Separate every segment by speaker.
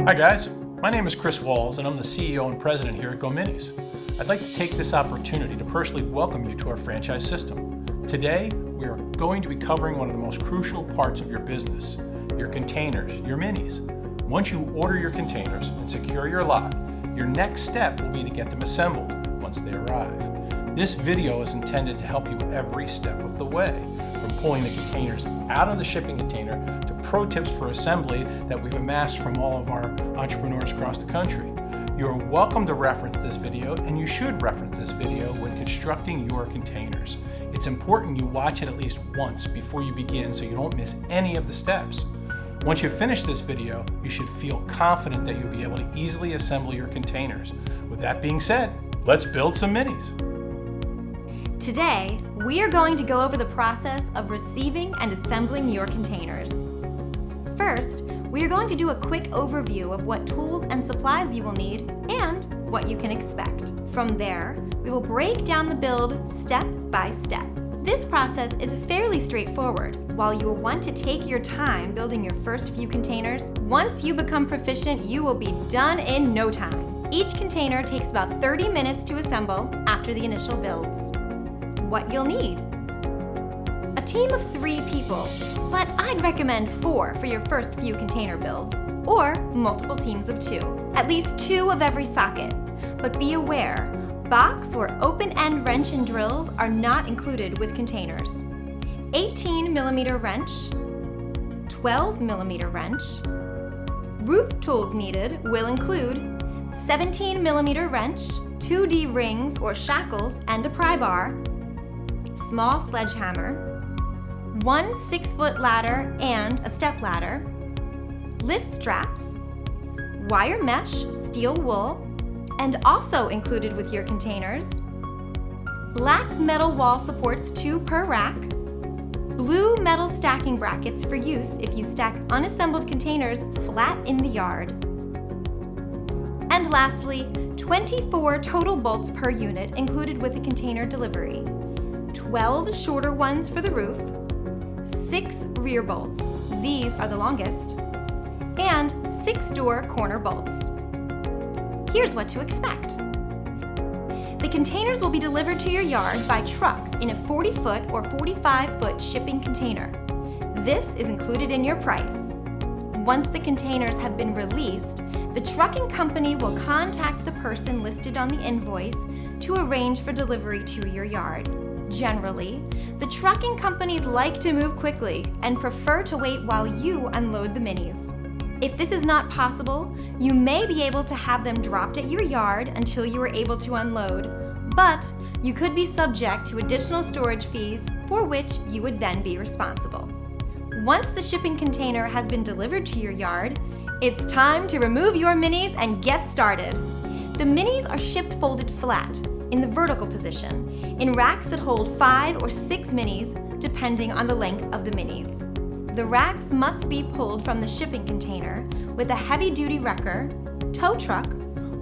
Speaker 1: Hi guys, my name is Chris Walls and I'm the CEO and President here at GoMinis. I'd like to take this opportunity to personally welcome you to our franchise system. Today, we are going to be covering one of the most crucial parts of your business, your containers, your minis. Once you order your containers and secure your lot, your next step will be to get them assembled once they arrive. This video is intended to help you every step of the way, from pulling the containers out of the shipping container to pro tips for assembly that we've amassed from all of our entrepreneurs across the country. You're welcome to reference this video, and you should reference this video when constructing your containers. It's important you watch it at least once before you begin so you don't miss any of the steps. Once you finish this video, you should feel confident that you'll be able to easily assemble your containers. With that being said, let's build some minis.
Speaker 2: Today, we are going to go over the process of receiving and assembling your containers. First, we are going to do a quick overview of what tools and supplies you will need and what you can expect. From there, we will break down the build step by step. This process is fairly straightforward. While you will want to take your time building your first few containers, once you become proficient, you will be done in no time. Each container takes about 30 minutes to assemble after the initial builds. What you'll need: a team of 3 people, but I'd recommend 4 for your first few container builds, or multiple teams of 2, at least 2 of every socket. But be aware, box or open-end wrench and drills are not included with containers. 18mm wrench, 12mm wrench. Roof tools needed will include 17mm wrench, 2D rings or shackles and a pry bar, small sledgehammer, 1 6-foot ladder and a step ladder, lift straps, wire mesh, steel wool, and also included with your containers, black metal wall supports 2 per rack, blue metal stacking brackets for use if you stack unassembled containers flat in the yard, and lastly, 24 total bolts per unit included with the container delivery, 12 shorter ones for the roof, 6 rear bolts, these are the longest, and 6 door corner bolts. Here's what to expect. The containers will be delivered to your yard by truck in a 40-foot or 45-foot shipping container. This is included in your price. Once the containers have been released, the trucking company will contact the person listed on the invoice to arrange for delivery to your yard. Generally, the trucking companies like to move quickly and prefer to wait while you unload the minis. If this is not possible, you may be able to have them dropped at your yard until you are able to unload, but you could be subject to additional storage fees for which you would then be responsible. Once the shipping container has been delivered to your yard, it's time to remove your minis and get started. The minis are shipped folded flat, in the vertical position, in racks that hold 5 or 6 minis, depending on the length of the minis. The racks must be pulled from the shipping container with a heavy-duty wrecker, tow truck,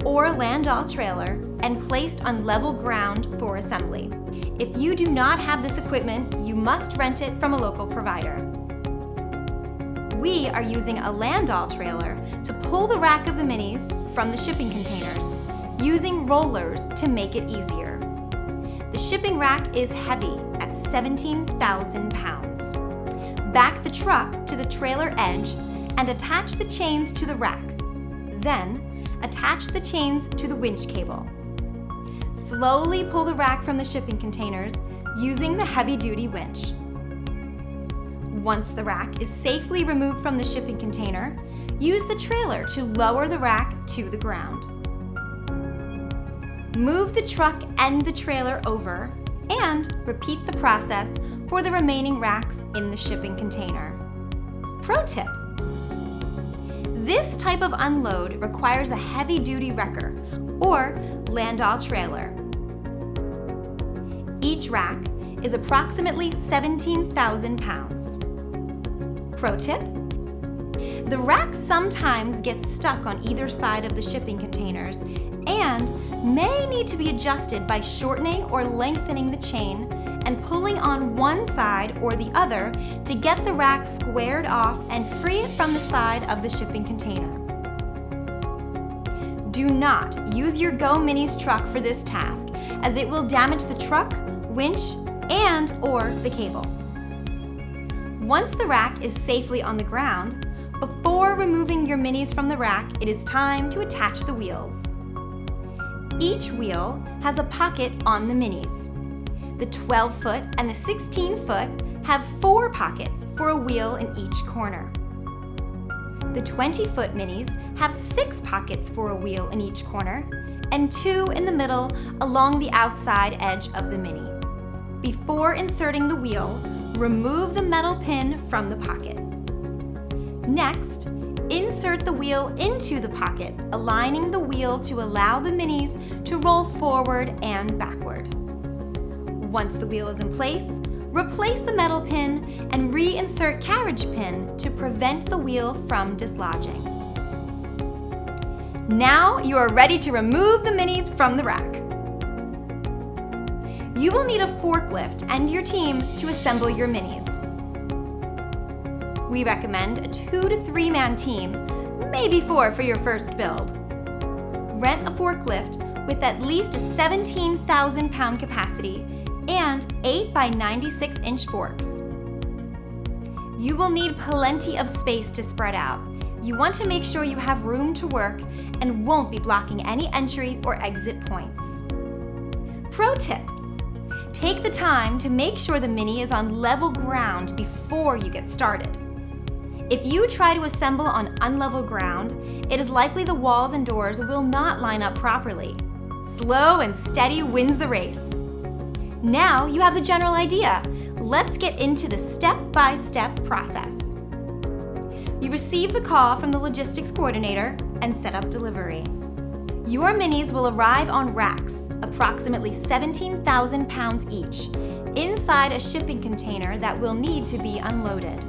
Speaker 2: or landau trailer and placed on level ground for assembly. If you do not have this equipment, you must rent it from a local provider. We are using a landau trailer to pull the rack of the minis from the shipping containers, using rollers to make it easier. The shipping rack is heavy at 17,000 pounds. Back the truck to the trailer edge and attach the chains to the rack. Then, attach the chains to the winch cable. Slowly pull the rack from the shipping containers using the heavy-duty winch. Once the rack is safely removed from the shipping container, use the trailer to lower the rack to the ground. Move the truck and the trailer over and repeat the process for the remaining racks in the shipping container. Pro tip: this type of unload requires a heavy-duty wrecker or landau trailer. Each rack is approximately 17,000 pounds. Pro tip: the rack sometimes gets stuck on either side of the shipping containers and may need to be adjusted by shortening or lengthening the chain and pulling on one side or the other to get the rack squared off and free it from the side of the shipping container. Do not use your Go Minis truck for this task, as it will damage the truck, winch, and/or the cable. Once the rack is safely on the ground, before removing your minis from the rack, it is time to attach the wheels. Each wheel has a pocket on the minis. The 12-foot and the 16-foot have 4 pockets for a wheel in each corner. The 20-foot minis have 6 pockets for a wheel in each corner and 2 in the middle along the outside edge of the mini. Before inserting the wheel, remove the metal pin from the pocket. Next, insert the wheel into the pocket, aligning the wheel to allow the minis to roll forward and backward. Once the wheel is in place, replace the metal pin and reinsert carriage pin to prevent the wheel from dislodging. Now you are ready to remove the minis from the rack. You will need a forklift and your team to assemble your minis. We recommend a 2 to 3 man team, maybe 4 for your first build. Rent a forklift with at least a 17,000 pound capacity and 8 by 96 inch forks. You will need plenty of space to spread out. You want to make sure you have room to work and won't be blocking any entry or exit points. Pro tip: take the time to make sure the mini is on level ground before you get started. If you try to assemble on unlevel ground, it is likely the walls and doors will not line up properly. Slow and steady wins the race. Now you have the general idea. Let's get into the step-by-step process. You receive the call from the logistics coordinator and set up delivery. Your minis will arrive on racks, approximately 17,000 pounds each, inside a shipping container that will need to be unloaded.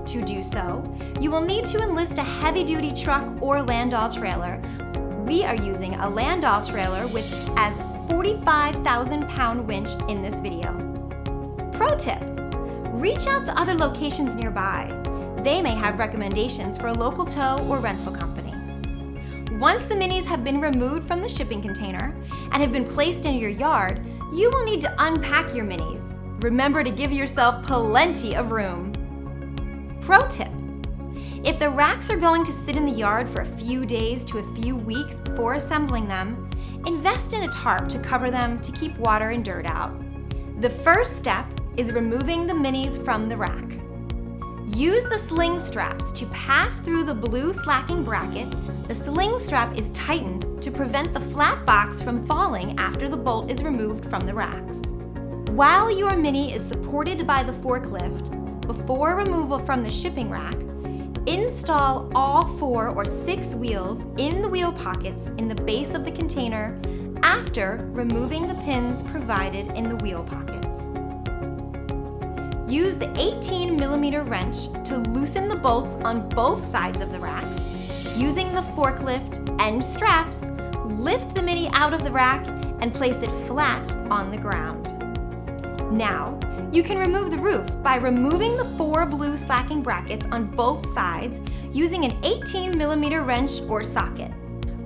Speaker 2: To do so, you will need to enlist a heavy-duty truck or Landau trailer. We are using a Landau trailer with as 45,000 pound winch in this video. Pro tip: reach out to other locations nearby. They may have recommendations for a local tow or rental company. Once the minis have been removed from the shipping container and have been placed in your yard, you will need to unpack your minis. Remember to give yourself plenty of room. Pro tip: if the racks are going to sit in the yard for a few days to a few weeks before assembling them, invest in a tarp to cover them to keep water and dirt out. The first step is removing the minis from the rack. Use the sling straps to pass through the blue slacking bracket. The sling strap is tightened to prevent the flat box from falling after the bolt is removed from the racks. While your mini is supported by the forklift, before removal from the shipping rack, install all 4 or 6 wheels in the wheel pockets in the base of the container after removing the pins provided in the wheel pockets. Use the 18mm wrench to loosen the bolts on both sides of the racks. Using the forklift and straps, lift the mini out of the rack and place it flat on the ground. Now, you can remove the roof by removing the 4 blue slacking brackets on both sides using an 18mm wrench or socket.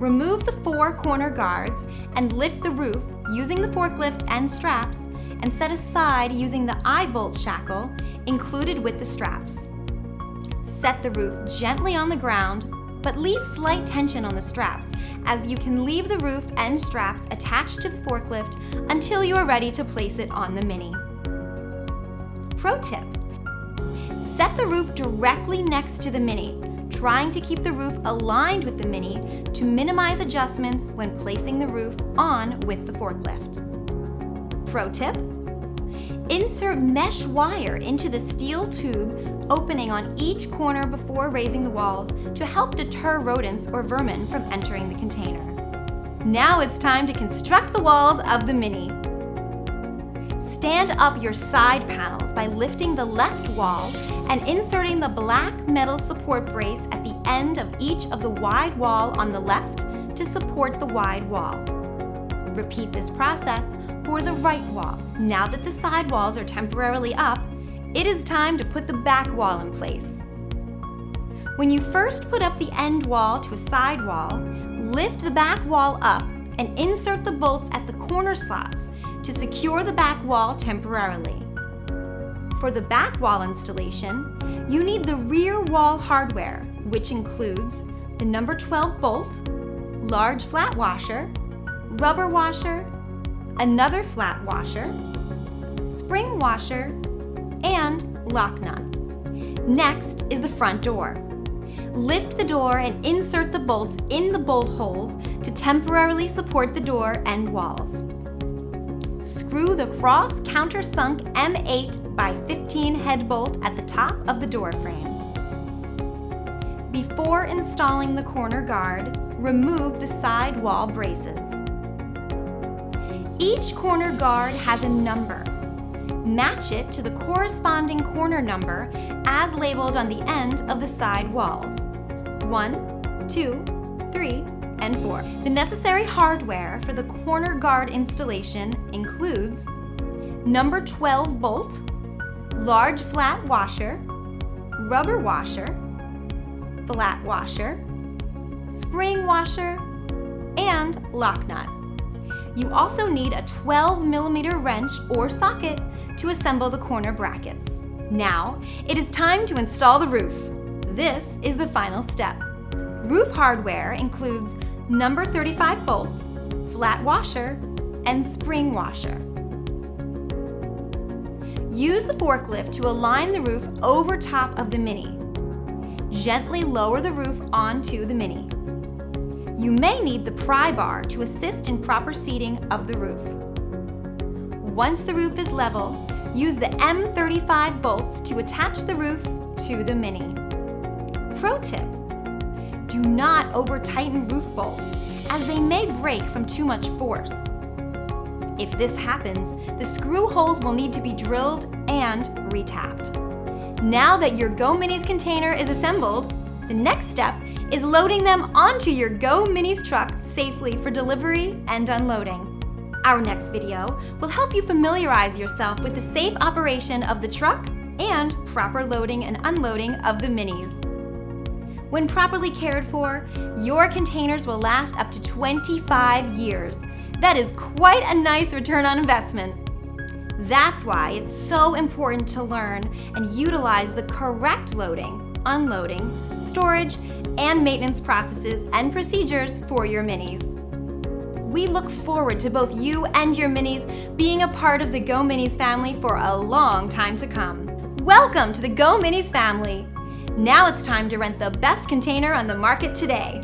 Speaker 2: Remove the 4 corner guards and lift the roof using the forklift and straps, and set aside using the eye bolt shackle included with the straps. Set the roof gently on the ground, but leave slight tension on the straps, as you can leave the roof and straps attached to the forklift until you are ready to place it on the mini. Pro tip: set the roof directly next to the mini, trying to keep the roof aligned with the mini to minimize adjustments when placing the roof on with the forklift. Pro tip: insert mesh wire into the steel tube opening on each corner before raising the walls to help deter rodents or vermin from entering the container. Now it's time to construct the walls of the mini. Stand up your side panels by lifting the left wall and inserting the black metal support brace at the end of each of the wide wall on the left to support the wide wall. Repeat this process for the right wall. Now that the side walls are temporarily up, it is time to put the back wall in place. When you first put up the end wall to a side wall, lift the back wall up and insert the bolts at the corner slots to secure the back wall temporarily. For the back wall installation, you need the rear wall hardware, which includes the number 12 bolt, large flat washer, rubber washer, another flat washer, spring washer, and lock nut. Next is the front door. Lift the door and insert the bolts in the bolt holes to temporarily support the door and walls. Screw the cross countersunk M8 by 15 head bolt at the top of the door frame. Before installing the corner guard, remove the side wall braces. Each corner guard has a number. Match it to the corresponding corner number as labeled on the end of the side walls. 1, 2, 3, and 4. The necessary hardware for the corner guard installation includes number 12 bolt, large flat washer, rubber washer, flat washer, spring washer, and lock nut. You also need a 12mm wrench or socket to assemble the corner brackets. Now, it is time to install the roof. This is the final step. Roof hardware includes number 35 bolts, flat washer, and spring washer. Use the forklift to align the roof over top of the Mini. Gently lower the roof onto the Mini. You may need the pry bar to assist in proper seating of the roof. Once the roof is level, use the M35 bolts to attach the roof to the Mini. Pro tip: do not over-tighten roof bolts as they may break from too much force. If this happens, the screw holes will need to be drilled and retapped. Now that your Go Minis container is assembled, the next step is loading them onto your Go Minis truck safely for delivery and unloading. Our next video will help you familiarize yourself with the safe operation of the truck and proper loading and unloading of the Minis. When properly cared for, your containers will last up to 25 years. That is quite a nice return on investment. That's why it's so important to learn and utilize the correct loading, unloading, storage, and maintenance processes and procedures for your Minis. We look forward to both you and your Minis being a part of the Go Minis family for a long time to come. Welcome to the Go Minis family. Now it's time to rent the best container on the market today.